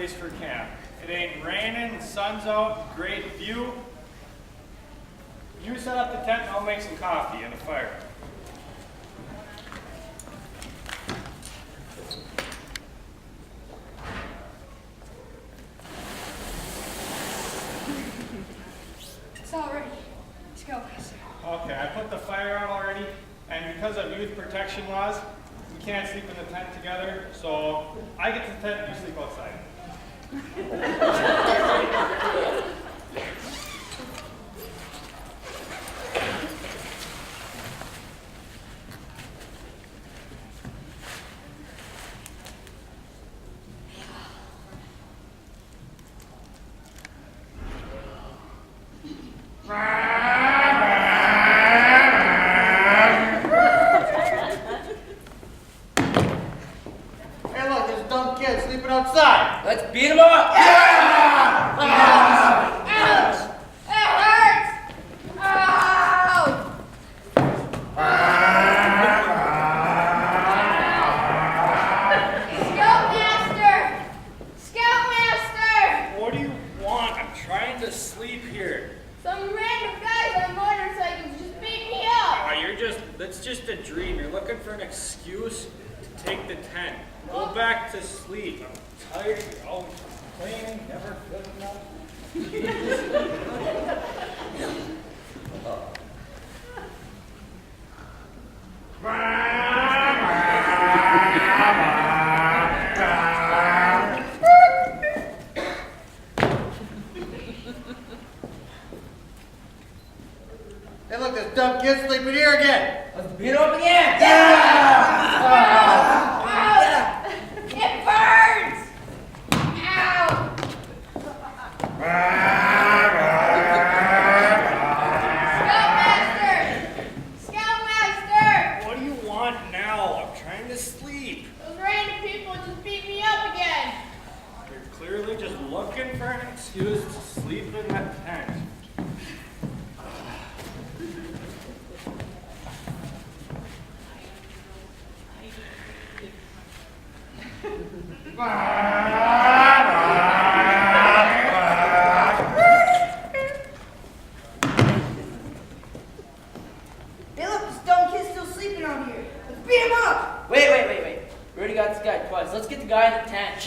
place for camp. It ain't raining, the sun's out, great view. You set up the tent and I'll make some coffee and a fire. It's all ready. Let's go. Okay, I put the fire out already, and because of youth protection laws, we can't sleep in the tent together, so I get the tent and you sleep outside. Hey, look, there's a dumb kid sleeping outside. Let's beat him up! Yeah! Ouch! It hurts! Ow! Scoutmaster! Scoutmaster! What do you want? I'm trying to sleep here. Some random guys on motorcycles just beat me up! That's just a dream. You're looking for an excuse to take the tent. Go back to sleep. I'm tired. You're always complaining, never good enough. Hey, look, there's a dumb kid sleeping here again. Let's beat him up again! Ow! It burns! Ow! Scoutmaster! Scoutmaster! What do you want now? I'm trying to sleep. Those random people just beat me up again. You're clearly just looking for an excuse to sleep in that tent. Hey, look, this dumb kid's still sleeping out here. Let's beat him up! Wait. We already got this guy twice. Let's get the guy in the tent.